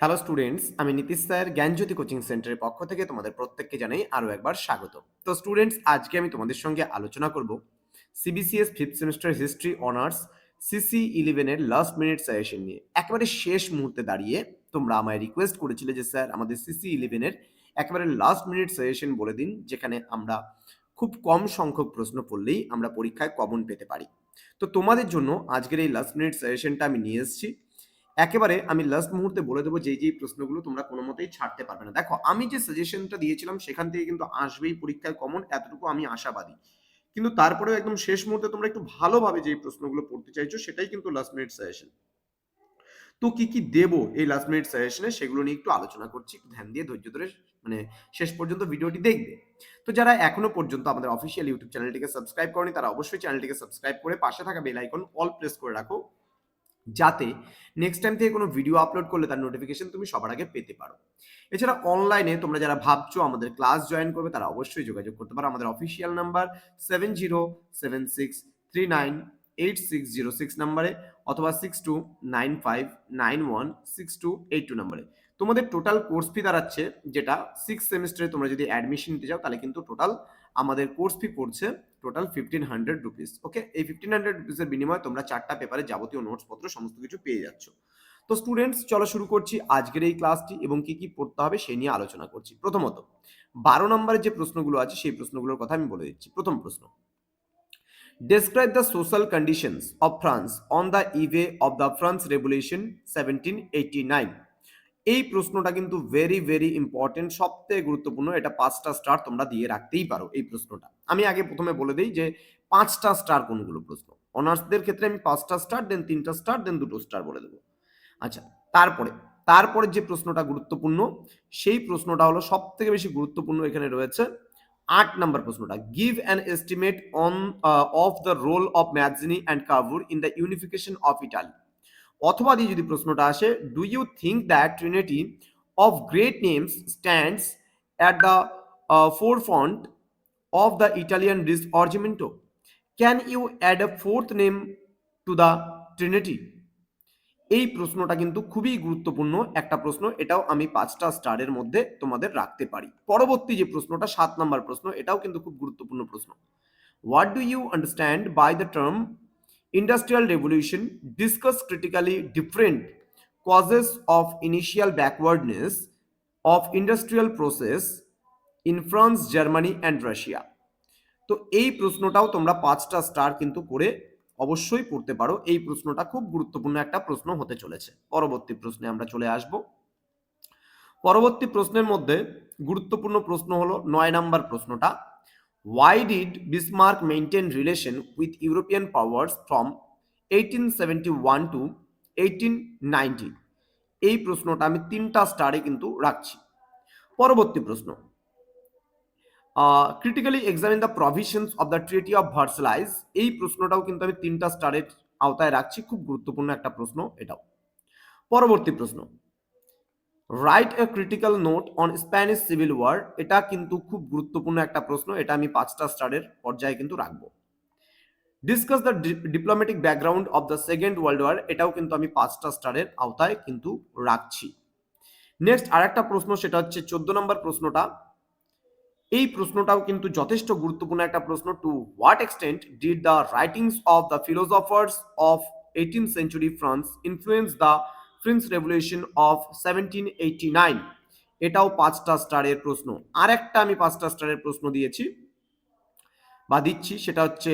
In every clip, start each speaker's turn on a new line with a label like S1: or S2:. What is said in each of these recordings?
S1: Hello students, আমি Nitish sir জ্ঞানজ্যোতি coaching সেন্টারের পক্ষ থেকে তোমাদের প্রত্যেককে জানাই আরও একবার স্বাগত। তো স্টুডেন্টস, আজকে আমি তোমাদের সঙ্গে আলোচনা করব CBCS fifth semester history honours CC11 last minute suggestion নিয়ে। একেবারে শেষ মুহূর্তে দাঁড়িয়ে তোমরা আমায় রিকোয়েস্ট করেছিলে যে স্যার আমাদের CC11 একেবারে লাস্ট মিনিট সাজেশন বলে দিন, যেখানে আমরা খুব কম সংখ্যক প্রশ্ন পড়লেই আমরা পরীক্ষায় কমন পেতে পারি। তো তোমাদের জন্য আজকের এই লাস্ট মিনিট সাজেশনটা আমি নিয়ে এসেছি। একেবারে আমি লাস্ট মুহূর্তে বলে দেবো যেই প্রশ্নগুলো তোমরা কোনো মতেই ছাড়তে পারবে না। দেখো, আমি যে সাজেশনটা দিয়েছিলাম সেখান থেকে কিন্তু আসবেই পরীক্ষায় কমন, এতটুকু আমি আশাবাদী। কিন্তু তারপরেও একদম শেষ মুহূর্তে তোমরা একটু ভালোভাবে যেই প্রশ্নগুলো পড়তে চাইছো সেটাই কিন্তু লাস্ট মিনিট সাজেশন। তো কি দেবো এই লাস্ট মিনিট সাজেশনে সেগুলো নিয়ে একটু আলোচনা করছি। একটু ধ্যান দিয়ে ধৈর্য ধরে মানে শেষ পর্যন্ত ভিডিওটি দেখবে। তো যারা এখনো পর্যন্ত আমাদের অফিসিয়াল ইউটিউব চ্যানেলটিকে সাবস্ক্রাইব করনি তারা অবশ্যই চ্যানেলটিকে সাবস্ক্রাইব করে পাশে থাকা বেল আইকন অল প্রেস করে রাখো, যাতে নেক্সট টাইম থেকে কোনো ভিডিও আপলোড করলে তার নোটিফিকেশন তুমি সবার আগে পেতে পারো। এছাড়া অনলাইনে তোমরা যারা ভাবছো আমাদের ক্লাস জয়েন করবে তারা অবশ্যই যোগাযোগ করতে পারো। আমাদের অফিসিয়াল নাম্বার 7076398606 নাম্বারে অথবা 6295916282 নাম্বারে। তোমাদের টোটাল কোর্স ফি দাঁড়াচ্ছে, যেটা 6 সেমিস্টারে তোমরা যদি অ্যাডমিশন নিতে যাও তাহলে কিন্তু টোটাল আমাদের কোর্স ফি পড়ছে টোটাল 1500 রুপিস। ওকে, এই 1500 রুপিসের বিনিময়ে তোমরা 4টা পেপারে যাবতীয় নোটসপত্র সমস্ত কিছু পেয়ে যাচ্ছ। তো স্টুডেন্টস, চলো শুরু করছি আজকের এই ক্লাসটি এবং কি পড়তে হবে সেই নিয়ে আলোচনা করছি। প্রথমত 12 নম্বরের যে প্রশ্নগুলো আছে সেই প্রশ্নগুলোর কথা আমি বলে দিচ্ছি। প্রথম প্রশ্ন, describe the social conditions of France on the eve of the France revolution 1789। এই প্রশ্নটা কিন্তু ভেরি ভেরি ইম্পর্টেন্ট, সবথেকে গুরুত্বপূর্ণ। এটা 5টা স্টার তোমরা দিয়ে রাখতেই পারো এই প্রশ্নটা। আমি আগে প্রথমে বলে দিই যে 5টা স্টার কোনগুলো প্রশ্ন। অনার্সদের ক্ষেত্রে আমি 5টা স্টার, দেন 3টা স্টার, দেন 2টো স্টার বলে দেবো। আচ্ছা, তারপরে তারপরে যে প্রশ্নটা গুরুত্বপূর্ণ সেই প্রশ্নটা হলো সবথেকে বেশি গুরুত্বপূর্ণ, এখানে রয়েছে 8 নাম্বার প্রশ্নটা। Give an estimate on of the role of Mazzini and Cavour in the unification of Italy. অথবা দিয়ে যদি প্রশ্নটা আসে, do you think that trinity of great names stands at the forefront of the Italian Risorgimento? Can you add a fourth name to the trinity? এই প্রশ্নটা কিন্তু খুবই গুরুত্বপূর্ণ একটা প্রশ্ন, এটাও আমি 5টা স্টারের মধ্যে তোমাদের রাখতে পারি। পরবর্তী যে প্রশ্নটা 7 নম্বর প্রশ্ন, এটাও কিন্তু খুব গুরুত্বপূর্ণ প্রশ্ন। What do you understand by the term industrial revolution? Discuss critically different causes of initial backwardness of industrial process in France, Germany and Russia. তো এই প্রশ্নটাও তোমরা 5টা স্টার কিন্তু করে অবশ্যই পড়তে পারো। এই প্রশ্নটা খুব গুরুত্বপূর্ণ একটা প্রশ্ন হতে চলেছে। পরবর্তী প্রশ্নে আমরা চলে আসব। পরবর্তী প্রশ্নের মধ্যে গুরুত্বপূর্ণ প্রশ্ন হলো 9 নাম্বার প্রশ্নটা। Why did Bismarck maintain relation with European powers from 1871 to 1890? এই প্রশ্নটা আমি 3টা স্টারে কিন্তু রাখছি। পরবর্তী প্রশ্ন, critically examine the provisions of the treaty of Versailles. এই প্রশ্নটাও কিন্তু আমি 3টা স্টারের আওতায় রাখছি, খুব গুরুত্বপূর্ণ একটা প্রশ্ন এটাও। পরবর্তী প্রশ্ন, write a critical note on Spanish civil war. এটা কিন্তু খুব গুরুত্বপূর্ণ একটা প্রশ্ন, এটা আমি 5টা স্টারের পর্যায়ে কিন্তু রাখবো। Discuss the diplomatic background of the second world war. এটাও কিন্তু আমি 5টা স্টারের আওতায় কিন্তু রাখছি। নেক্সট আরেকটা প্রশ্ন, সেটা হচ্ছে 14 নম্বর প্রশ্নটা। এই প্রশ্নটাও কিন্তু যথেষ্ট গুরুত্বপূর্ণ একটা প্রশ্ন। To what extent did the writings of the philosophers of 18th century France influence the French revolution of 1789? এটাও 5টা স্টারের প্রশ্ন। আর একটা আমি 5টা স্টারের প্রশ্ন দিয়েছি বা দিচ্ছি, সেটা হচ্ছে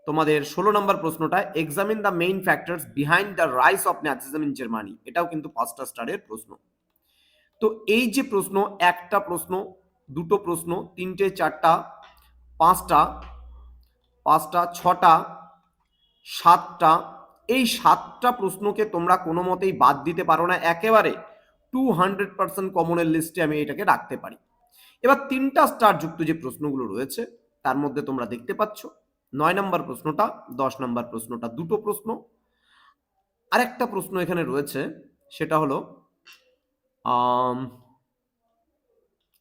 S1: তোমাদের 16 নম্বর প্রশ্নটা। Examine the main factors behind the rise of Nazism in Germany. এটাও কিন্তু 5টা স্টারের প্রশ্ন। তো এই যে প্রশ্ন, একটা প্রশ্ন, দুটো প্রশ্ন, 3টে, 4টা, 5টা, 6টা, 7টা, এই 7টা প্রশ্নকে তোমরা কোনো মতেই বাদ দিতে পারো না। একেবারে 200% কমনের লিস্টে আমি এটাকে রাখতে পারি। এবার 3টা স্টার যুক্ত যে প্রশ্নগুলো রয়েছে তার মধ্যে তোমরা দেখতে পাচ্ছ 9 নম্বর প্রশ্নটা, 10 নম্বর প্রশ্নটা, দুটো প্রশ্ন। আরেকটা প্রশ্ন এখানে রয়েছে, সেটা হলো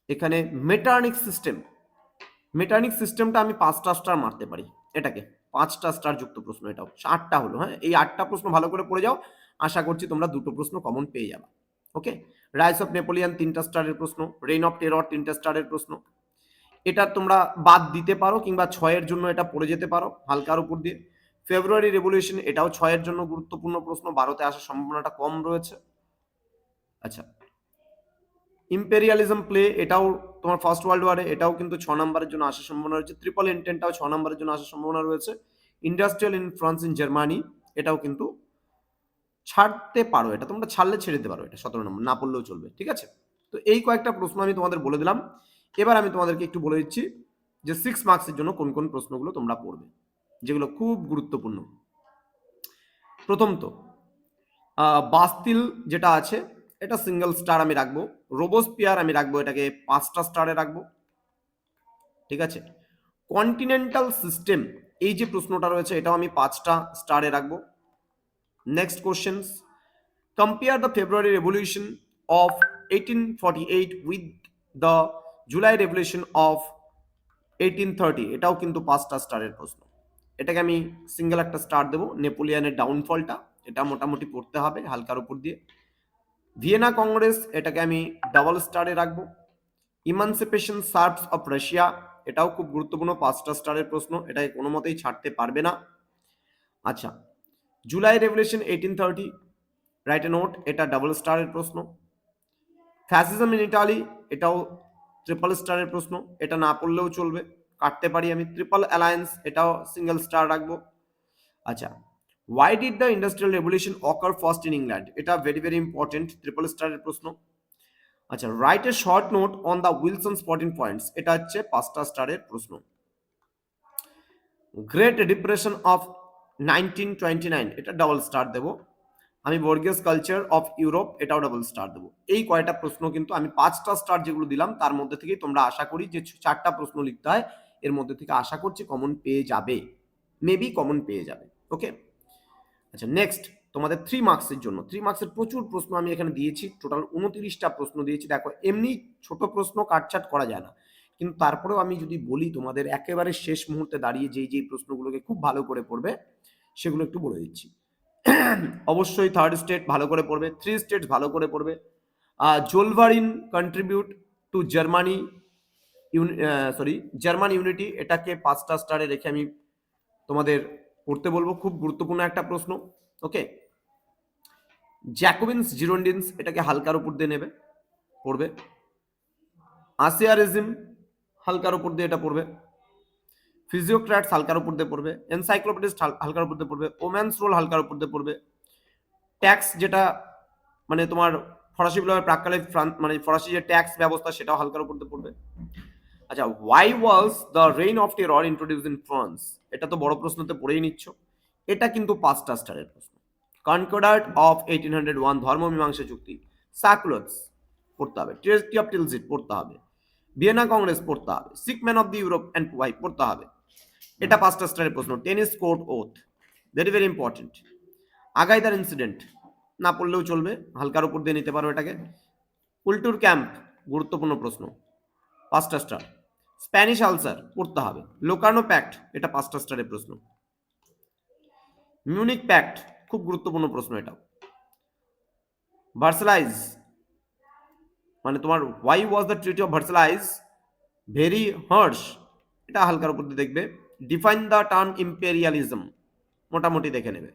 S1: এখানে মেটার্নিক সিস্টেম। মেটার্নিক সিস্টেমটা আমি 5টা স্টার মারতে পারি এটাকে। 5টা স্টার যুক্ত প্রশ্ন, এটাও 8টা হলো। হ্যাঁ, এই 8টা প্রশ্ন ভালো করে পড়ে যাও, আশা করছি তোমরা দুটো প্রশ্ন কমন পেয়ে যাবে। ওকে, রাইস অফ নেপোলিয়ান 3টা স্টারের প্রশ্ন, রেইন অফ টেরর 3টা স্টারের প্রশ্ন। এটা তোমরা বাদ দিতে পারো কিংবা 6 জন্য এটা পড়ে যেতে পারো হালকার উপর দিয়ে। ফেব্রুয়ারি রেভলিউশন এটাও 6 জন্য গুরুত্বপূর্ণ প্রশ্ন, 12তে আসার সম্ভাবনাটা কম রয়েছে। আচ্ছা, ইম্পেরিয়ালিজম প্লে এটাও তোমার ফার্স্ট ওয়ার্ল্ড ওয়ারে, এটাও কিন্তু 6 নম্বরের জন্য আসার সম্ভাবনা রয়েছে। ট্রিপল ইন্টেন্টটাও 6 নম্বরের জন্য আসার সম্ভাবনা রয়েছে। Industrial in France in Germany এটাও কিন্তু ছাড়তে পারো, এটা তোমরা ছাড়লে ছেড়ে দিতে পারো, এটা 17 নম্বর না পড়লেও চলবে, ঠিক আছে। তো এই কয়েকটা প্রশ্ন আমি তোমাদের বলে দিলাম। এবার আমি তোমাদেরকে একটু বলে দিচ্ছি যে 6 মার্কসের জন্য কোন কোন প্রশ্নগুলো তোমরা পড়বে, যেগুলো খুব গুরুত্বপূর্ণ। প্রথমত বাস্তিল যেটা আছে এটা সিঙ্গেল স্টার আমি রাখবো। রোবোস্পিয়ার আমি রাখবো এটাকে 5টা স্টারে রাখবো, ঠিক আছে। কন্টিনেন্টাল সিস্টেম এই যে প্রশ্নটা রয়েছে এটাও আমি 5টা স্টারে রাখবো। Next questions, compare the February Revolution of 1848 with the July Revolution of 1830 এটাও কিন্তু 5টা স্টারের প্রশ্ন। এটাকে আমি সিঙ্গেল একটা স্টার দেবো। নেপোলিয়ানের ডাউনফলটা এটা মোটামুটি পড়তে হবে হালকার উপর দিয়ে। ভিয়েনা কংগ্রেস এটাকে আমি ডাবল স্টারে রাখবো। ইমানসিপেশন সার্ভস অফ রাশিয়া এটাও খুব গুরুত্বপূর্ণ, 5টা স্টারের প্রশ্ন, এটাকে কোনো মতেই ছাড়তে পারবে না। আচ্ছা, July revolution 1830 write a note, এটা ডাবল স্টারের প্রশ্ন। ফ্যাসিজম ইন ইটালি এটাও ট্রিপল স্টারের প্রশ্ন, এটা না পড়লেও চলবে, কাটতে পারি আমি। ট্রিপল অ্যালায়েন্স এটাও সিঙ্গেল স্টার রাখবো। আচ্ছা, why did the industrial revolution ochre first in England এটা ভেরি ভেরি ইম্পর্টেন্ট, ট্রিপল স্টারের প্রশ্ন। আচ্ছা, write a short note on the Wilson 14 points এটা হচ্ছে 5টা স্টারের প্রশ্ন। গ্রেট ডিপ্রেশন অফ 1929 এটা ডাবল স্টার দেবো আমি। বর্গিয়াস কালচার অফ ইউরোপ এটাও ডাবল স্টার দেবো। এই কয়টা প্রশ্ন কিন্তু আমি 5টা স্টার যেগুলো দিলাম তার মধ্যে থেকেই তোমরা আশা করি যে 4টা প্রশ্ন লিখতে হয়, এর মধ্যে থেকে আশা করছি কমন পেয়ে যাবে, মেবি কমন পেয়ে যাবে। ওকে, আচ্ছা নেক্সট তোমাদের 3 মার্কসের জন্য 3 মার্কসের প্রচুর প্রশ্ন আমি এখানে দিয়েছি, টোটাল 29টা প্রশ্ন দিয়েছি। দেখো এমনি ছোট প্রশ্ন কাটছাট করা যায় না, কিন্তু তারপরেও আমি যদি বলি তোমাদের একেবারে শেষ মুহূর্তে দাঁড়িয়ে যেই প্রশ্নগুলোকে খুব ভালো করে পড়বে সেগুলো একটু বলে দিচ্ছি। অবশ্যই 3rd স্টেট ভালো করে পড়বে, 3 স্টেট ভালো করে পড়বে। Zollverein contribute to Germany German unity এটাকে 5টা স্টারে রেখে আমি তোমাদের পড়তে বলবো, খুব গুরুত্বপূর্ণ একটা প্রশ্ন। ওকে, জ্যাকোবিনস জিরোন্ডিনস এটাকে হালকার উপর দিয়ে নেবে, পড়বে। আসিয়ারিজম হালকার উপর দিয়ে এটা পড়বে। ফিজিওক্র্যাটস হালকার উপর দিয়ে পড়বে। এনসাইক্লোপিডিস্ট হালকার উপর দিয়ে পড়বে। ওম্যান্স রোল হালকার উপর দিয়ে পড়বে। ট্যাক্স যেটা মানে তোমার ফরাসি বিপ্লবের প্রাককালে মানে ফরাসি যে ট্যাক্স ব্যবস্থা সেটাও হালকার উপর দিয়ে পড়বে। আচ্ছা, why was the rain of terror introduced in France এটা তো বড় প্রশ্নতে পড়েই নিচ্ছ, এটা কিন্তু 5টা স্টারের প্রশ্ন। কনকর্ডাট অফ 1801 ধর্মমীমাংসা চুক্তি। সার্কুলার্স পড়তে হবে। ট্রেজেডি অফ টিলজিট পড়তে হবে। ভিয়েনা কংগ্রেস পড়তে হবে। Sick man of the Europe and why পড়তে হবে, এটা 5টা স্টারের প্রশ্ন। Tennis court oath very very important. Agadir incident না পড়লেও চলবে, হালকার উপর দিয়ে নিতে পারো এটাকে। উল্টুর ক্যাম্প গুরুত্বপূর্ণ প্রশ্ন, 5টা স্টার। স্প্যানিশ আলসার পড়তে হবে। লোকার্নো প্যাক্ট এটা 5টা স্টারের প্রশ্ন। মিউনিক প্যাক্ট খুব গুরুত্বপূর্ণ প্রশ্ন এটা। ভার্সালাইজ মানে তোমার why was the treaty of Versailles very harsh এটা হালকার উপর দিয়ে দেখবে। ডিফাইন দ্য টার্ম ইম্পেরিয়ালিজম মোটামুটি দেখে নেবে।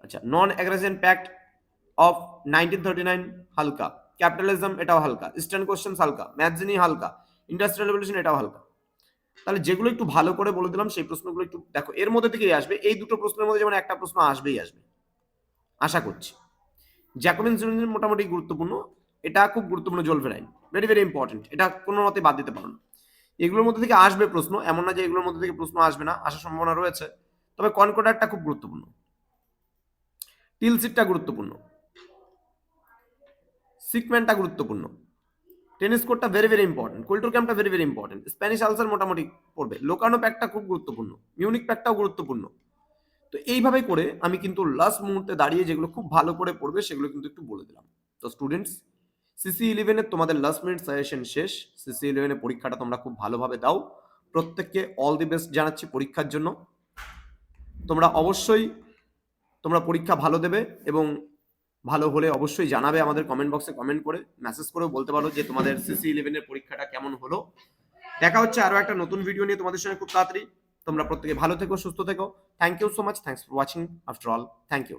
S1: আচ্ছা, নন অ্যাগ্রেশন প্যাক্ট অফ 1939 হালকা। ক্যাপিটালিজম এটাও হালকা। ইস্টার্ন কোশ্চেন্স হালকা। ম্যাগজিনি হালকা। ইন্ডাস্ট্রিয়াল রেভলিউশন এটাও হালকা। তাহলে যেগুলো একটু ভালো করে বলে দিলাম সেই প্রশ্নগুলো একটু দেখো, এর মধ্যে থেকেই আসবে। এই দুটো প্রশ্নের মধ্যে যেমন একটা প্রশ্ন আসবেই আসবে আশা করছি। জ্যাকোবিন জিরোন্ডিন মোটামুটি গুরুত্বপূর্ণ, এটা খুব গুরুত্বপূর্ণ। জোলভেরাইন ভেরি ভেরি ইম্পর্টেন্ট, এটা কোনো মতে বাদ দিতে পারো না। এগুলোর মধ্যে থেকে আসবে প্রশ্ন, এমন না যে এগুলোর মধ্যে থেকে প্রশ্ন আসবে না, আসার সম্ভাবনা রয়েছে। তবে কনকর্ডারটা খুব গুরুত্বপূর্ণ। টিলসিটটা গুরুত্বপূর্ণ। সিকম্যানটা গুরুত্বপূর্ণ। টেনিস কোর্টটা ভেরি ভেরি ইম্পর্টেন্ট। কুলটুর ক্যাম্পটা very very important. Spanish ulcer মোটামুটি পড়বে। লোকানো প্যাকটা খুব গুরুত্বপূর্ণ। মিউনিক প্যাকটাও গুরুত্বপূর্ণ। তো এইভাবে করে আমি কিন্তু লাস্ট মুহূর্তে দাঁড়িয়ে যেগুলো খুব ভালো করে পড়বে সেগুলো কিন্তু একটু বলে দিলাম। তো স্টুডেন্টস, সিসি 11-এর তোমাদের লাস্ট মিনিট সাজেশন শেষ। সিসি 11-এর পরীক্ষাটা তোমরা খুব ভালোভাবে দাও। প্রত্যেককে অল দি বেস্ট জানাচ্ছি পরীক্ষার জন্য। তোমরা অবশ্যই তোমরা পরীক্ষা ভালো দেবে এবং ভালো হলে অবশ্যই জানাবে আমাদের কমেন্ট বক্সে কমেন্ট করে, মেসেজ করেও বলতে পারো যে তোমাদের সিসি 11 এর পরীক্ষাটা কেমন হলো। দেখা হচ্ছে আরো একটা নতুন ভিডিও নিয়ে তোমাদের সঙ্গে খুব তাড়াতাড়ি। তোমরা প্রত্যেকে ভালো থেকো, সুস্থ থেকো। Thank you so much, thanks for watching after all, thank you.